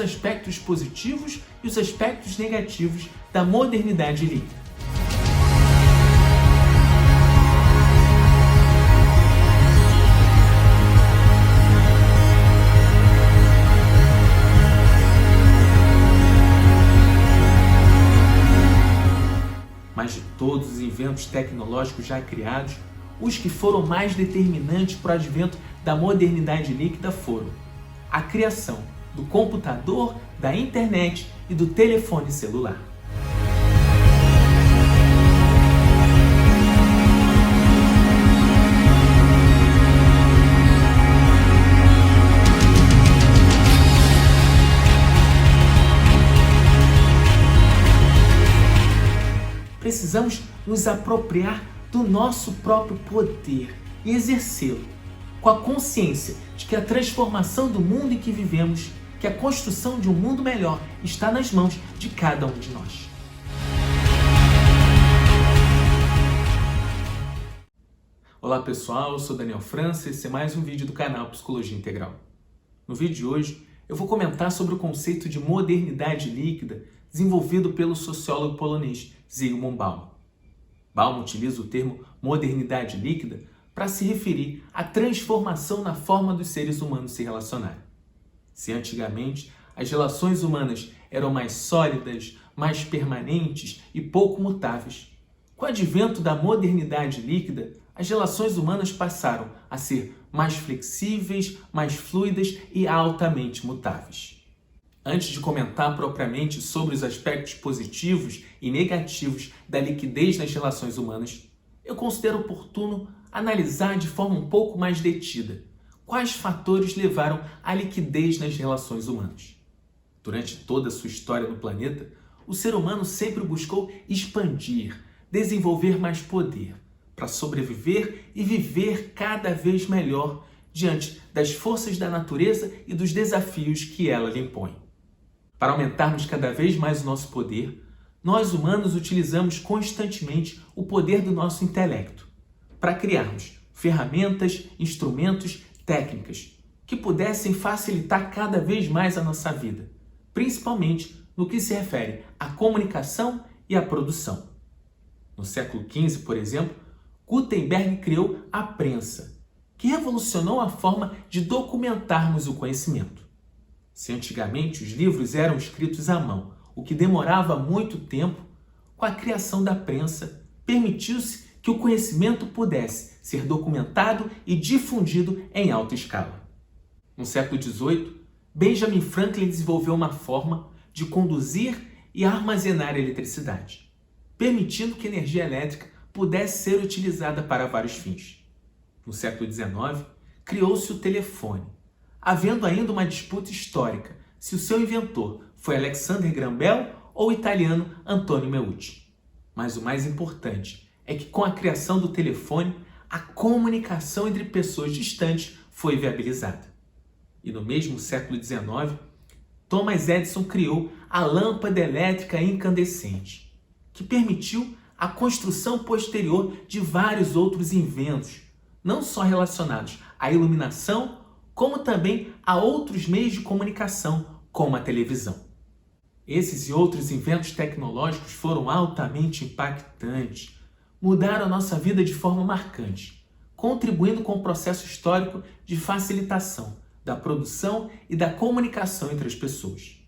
aspectos positivos e os aspectos negativos da modernidade líquida. Mas de todos os inventos tecnológicos já criados, os que foram mais determinantes para o advento da modernidade líquida foram a criação do computador, da internet e do telefone celular. Precisamos nos apropriar do nosso próprio poder e exercê-lo, com a consciência de que a transformação do mundo em que vivemos, que a construção de um mundo melhor está nas mãos de cada um de nós. Olá pessoal, eu sou Daniel França e esse é mais um vídeo do canal Psicologia Integral. No vídeo de hoje eu vou comentar sobre o conceito de modernidade líquida desenvolvido pelo sociólogo polonês Zygmunt Bauman. Bauman utiliza o termo modernidade líquida para se referir à transformação na forma dos seres humanos se relacionarem. Se antigamente as relações humanas eram mais sólidas, mais permanentes e pouco mutáveis, com o advento da modernidade líquida, as relações humanas passaram a ser mais flexíveis, mais fluidas e altamente mutáveis. Antes de comentar propriamente sobre os aspectos positivos e negativos da liquidez nas relações humanas, eu considero oportuno analisar de forma um pouco mais detida quais fatores levaram à liquidez nas relações humanas. Durante toda a sua história no planeta, o ser humano sempre buscou expandir, desenvolver mais poder, para sobreviver e viver cada vez melhor diante das forças da natureza e dos desafios que ela lhe impõe. Para aumentarmos cada vez mais o nosso poder, nós humanos utilizamos constantemente o poder do nosso intelecto para criarmos ferramentas, instrumentos, técnicas que pudessem facilitar cada vez mais a nossa vida, principalmente no que se refere à comunicação e à produção. No século XV, por exemplo, Gutenberg criou a prensa, que revolucionou a forma de documentarmos o conhecimento. Se antigamente os livros eram escritos à mão, o que demorava muito tempo, com a criação da prensa, permitiu-se que o conhecimento pudesse ser documentado e difundido em alta escala. No século XVIII, Benjamin Franklin desenvolveu uma forma de conduzir e armazenar a eletricidade, permitindo que a energia elétrica pudesse ser utilizada para vários fins. No século XIX, criou-se o telefone, havendo ainda uma disputa histórica se o seu inventor foi Alexander Graham Bell ou o italiano Antonio Meucci. Mas o mais importante é que com a criação do telefone, a comunicação entre pessoas distantes foi viabilizada. E no mesmo século XIX, Thomas Edison criou a lâmpada elétrica incandescente, que permitiu a construção posterior de vários outros inventos, não só relacionados à iluminação, como também a outros meios de comunicação, como a televisão. Esses e outros inventos tecnológicos foram altamente impactantes, mudaram a nossa vida de forma marcante, contribuindo com o processo histórico de facilitação da produção e da comunicação entre as pessoas.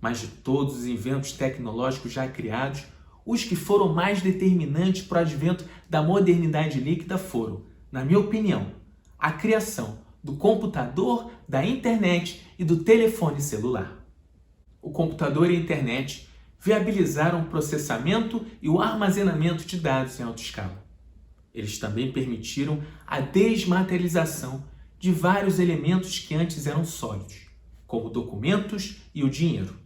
Mas de todos os inventos tecnológicos já criados, os que foram mais determinantes para o advento da modernidade líquida foram, na minha opinião, a criação do computador, da internet e do telefone celular. O computador e a internet viabilizaram o processamento e o armazenamento de dados em alta escala. Eles também permitiram a desmaterialização de vários elementos que antes eram sólidos, como documentos e o dinheiro.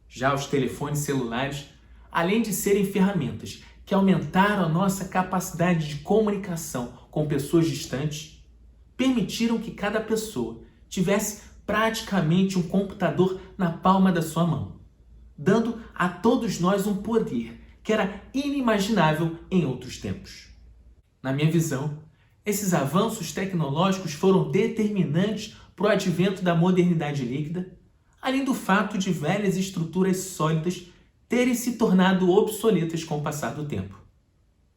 Já os telefones celulares, além de serem ferramentas que aumentaram a nossa capacidade de comunicação com pessoas distantes, permitiram que cada pessoa tivesse praticamente um computador na palma da sua mão, dando a todos nós um poder que era inimaginável em outros tempos. Na minha visão, esses avanços tecnológicos foram determinantes para o advento da modernidade líquida, além do fato de velhas estruturas sólidas terem se tornado obsoletas com o passar do tempo.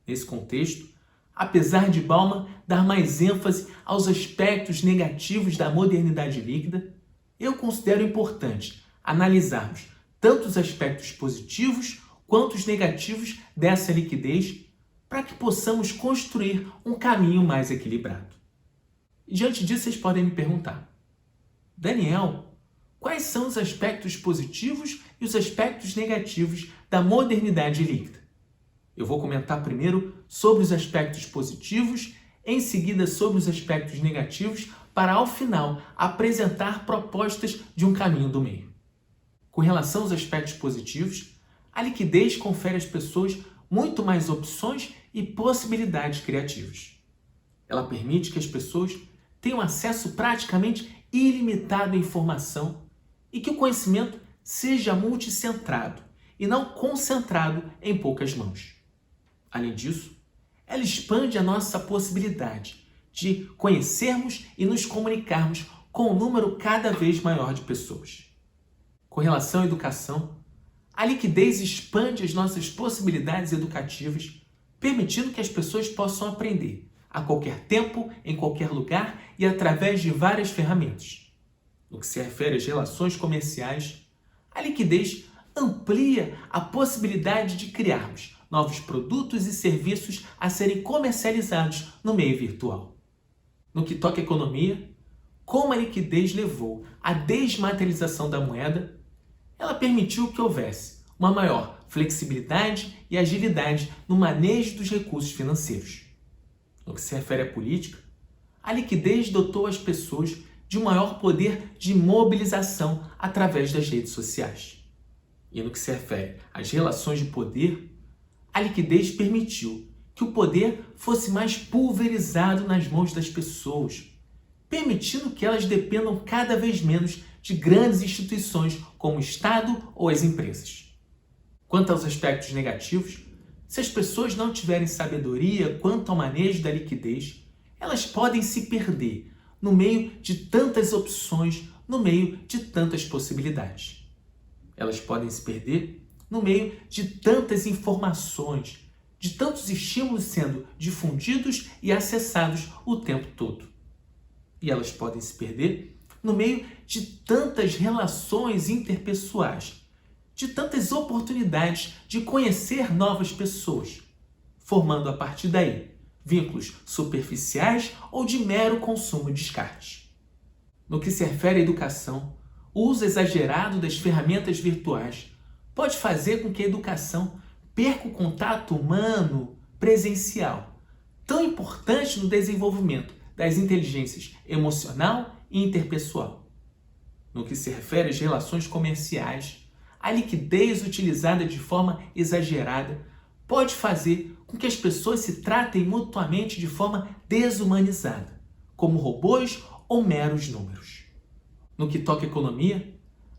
Nesse contexto, apesar de Bauman dar mais ênfase aos aspectos negativos da modernidade líquida, eu considero importante analisarmos tanto os aspectos positivos quanto os negativos dessa liquidez para que possamos construir um caminho mais equilibrado. E diante disso, vocês podem me perguntar: Daniel, quais são os aspectos positivos e os aspectos negativos da modernidade líquida? Eu vou comentar primeiro sobre os aspectos positivos, em seguida sobre os aspectos negativos, para ao final apresentar propostas de um caminho do meio. Com relação aos aspectos positivos, a liquidez confere às pessoas muito mais opções e possibilidades criativas. Ela permite que as pessoas tenham acesso praticamente ilimitado à informação e que o conhecimento seja multicentrado e não concentrado em poucas mãos. Além disso, ela expande a nossa possibilidade de conhecermos e nos comunicarmos com um número cada vez maior de pessoas. Com relação à educação, a liquidez expande as nossas possibilidades educativas, permitindo que as pessoas possam aprender a qualquer tempo, em qualquer lugar e através de várias ferramentas. No que se refere às relações comerciais, a liquidez amplia a possibilidade de criarmos novos produtos e serviços a serem comercializados no meio virtual. No que toca à economia, como a liquidez levou à desmaterialização da moeda, ela permitiu que houvesse uma maior flexibilidade e agilidade no manejo dos recursos financeiros. No que se refere à política, a liquidez dotou as pessoas de um maior poder de mobilização através das redes sociais. E no que se refere às relações de poder, a liquidez permitiu que o poder fosse mais pulverizado nas mãos das pessoas, permitindo que elas dependam cada vez menos de grandes instituições como o Estado ou as empresas. Quanto aos aspectos negativos, se as pessoas não tiverem sabedoria quanto ao manejo da liquidez, elas podem se perder no meio de tantas opções, no meio de tantas possibilidades. Elas podem se perder no meio de tantas informações, de tantos estímulos sendo difundidos e acessados o tempo todo. E elas podem se perder no meio de tantas relações interpessoais, de tantas oportunidades de conhecer novas pessoas, formando a partir daí vínculos superficiais ou de mero consumo e descarte. No que se refere à educação, o uso exagerado das ferramentas virtuais pode fazer com que a educação perca o contato humano presencial, tão importante no desenvolvimento das inteligências emocional e interpessoal. No que se refere às relações comerciais, a liquidez utilizada de forma exagerada pode fazer com que as pessoas se tratem mutuamente de forma desumanizada, como robôs ou meros números. No que toca à economia,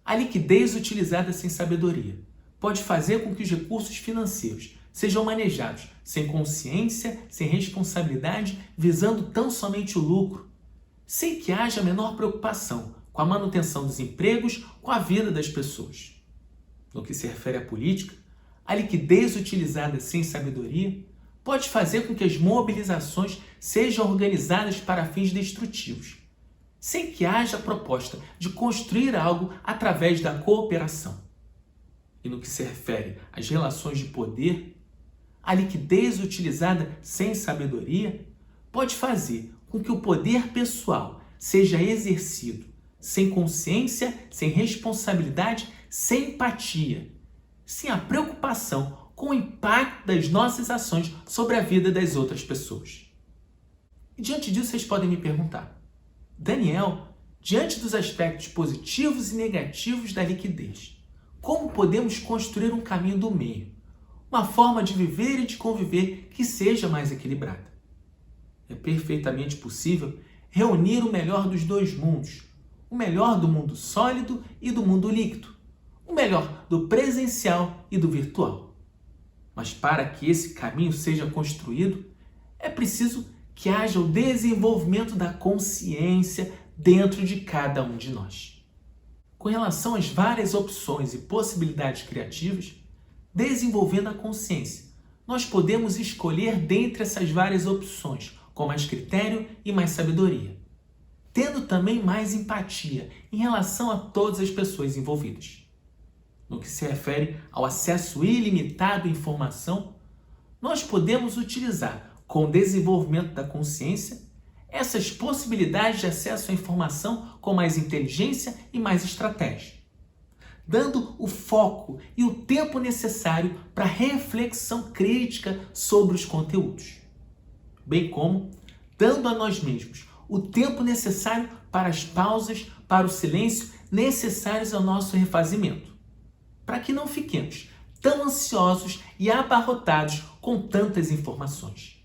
a liquidez utilizada sem sabedoria pode fazer com que os recursos financeiros sejam manejados sem consciência, sem responsabilidade, visando tão somente o lucro, sem que haja a menor preocupação com a manutenção dos empregos, com a vida das pessoas. No que se refere à política, a liquidez utilizada sem sabedoria pode fazer com que as mobilizações sejam organizadas para fins destrutivos, sem que haja a proposta de construir algo através da cooperação. E no que se refere às relações de poder, a liquidez utilizada sem sabedoria pode fazer com que o poder pessoal seja exercido sem consciência, sem responsabilidade, sem empatia, sem a preocupação com o impacto das nossas ações sobre a vida das outras pessoas. E diante disso, vocês podem me perguntar: Daniel, diante dos aspectos positivos e negativos da liquidez, como podemos construir um caminho do meio, uma forma de viver e de conviver que seja mais equilibrada? É perfeitamente possível reunir o melhor dos dois mundos, o melhor do mundo sólido e do mundo líquido, o melhor do presencial e do virtual. Mas para que esse caminho seja construído, é preciso que haja o desenvolvimento da consciência dentro de cada um de nós. com relação às várias opções e possibilidades criativas, desenvolvendo a consciência, nós podemos escolher dentre essas várias opções com mais critério e mais sabedoria, tendo também mais empatia em relação a todas as pessoas envolvidas. No que se refere ao acesso ilimitado à informação, nós podemos utilizar, com o desenvolvimento da consciência, essas possibilidades de acesso à informação com mais inteligência e mais estratégia, dando o foco e o tempo necessário para reflexão crítica sobre os conteúdos, bem como dando a nós mesmos o tempo necessário para as pausas, para o silêncio necessários ao nosso refazimento, para que não fiquemos tão ansiosos e abarrotados com tantas informações.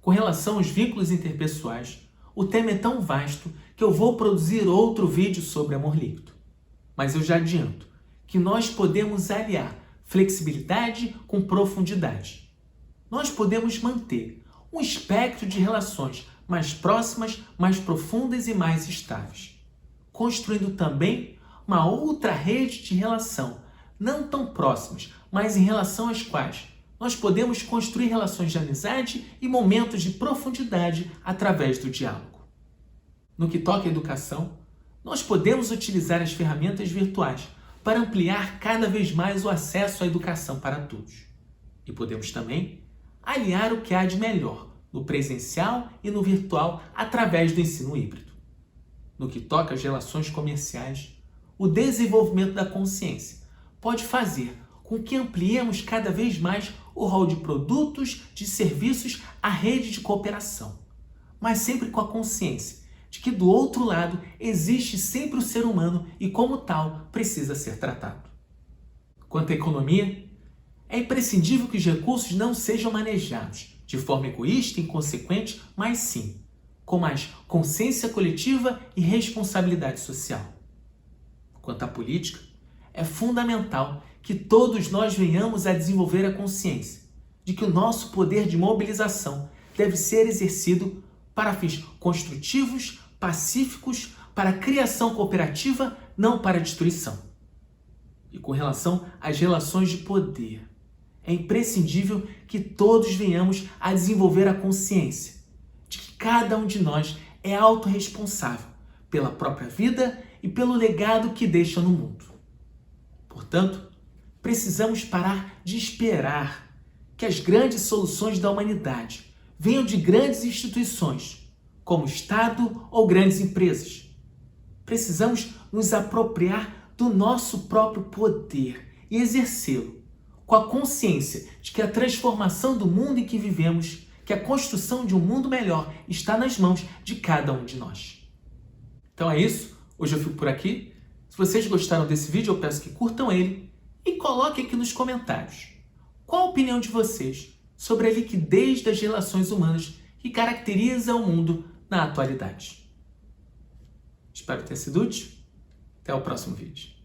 Com relação aos vínculos interpessoais, o tema é tão vasto que eu vou produzir outro vídeo sobre amor líquido. Mas eu já adianto que nós podemos aliar flexibilidade com profundidade. Nós podemos manter um espectro de relações mais próximas, mais profundas e mais estáveis, construindo também uma outra rede de relação, não tão próximas, mas em relação às quais nós podemos construir relações de amizade e momentos de profundidade através do diálogo. No que toca à educação, nós podemos utilizar as ferramentas virtuais para ampliar cada vez mais o acesso à educação para todos. E podemos também aliar o que há de melhor no presencial e no virtual através do ensino híbrido. No que toca às relações comerciais, o desenvolvimento da consciência pode fazer com que ampliemos cada vez mais o rol de produtos, de serviços, a rede de cooperação, mas sempre com a consciência de que do outro lado existe sempre o ser humano e, como tal, precisa ser tratado. Quanto à economia, é imprescindível que os recursos não sejam manejados de forma egoísta e inconsequente, mas sim com mais consciência coletiva e responsabilidade social. Quanto à política, é fundamental que todos nós venhamos a desenvolver a consciência de que o nosso poder de mobilização deve ser exercido para fins construtivos, pacíficos, para a criação cooperativa, não para a destruição. E com relação às relações de poder, é imprescindível que todos venhamos a desenvolver a consciência de que cada um de nós é autorresponsável pela própria vida e pelo legado que deixa no mundo. Portanto, precisamos parar de esperar que as grandes soluções da humanidade venham de grandes instituições, como o Estado ou grandes empresas. Precisamos nos apropriar do nosso próprio poder e exercê-lo, com a consciência de que a transformação do mundo em que vivemos, que a construção de um mundo melhor está nas mãos de cada um de nós. Então é isso, hoje eu fico por aqui. Se vocês gostaram desse vídeo, eu peço que curtam ele e coloquem aqui nos comentários qual a opinião de vocês sobre a liquidez das relações humanas que caracteriza o mundo na atualidade. Espero ter sido útil. Até o próximo vídeo.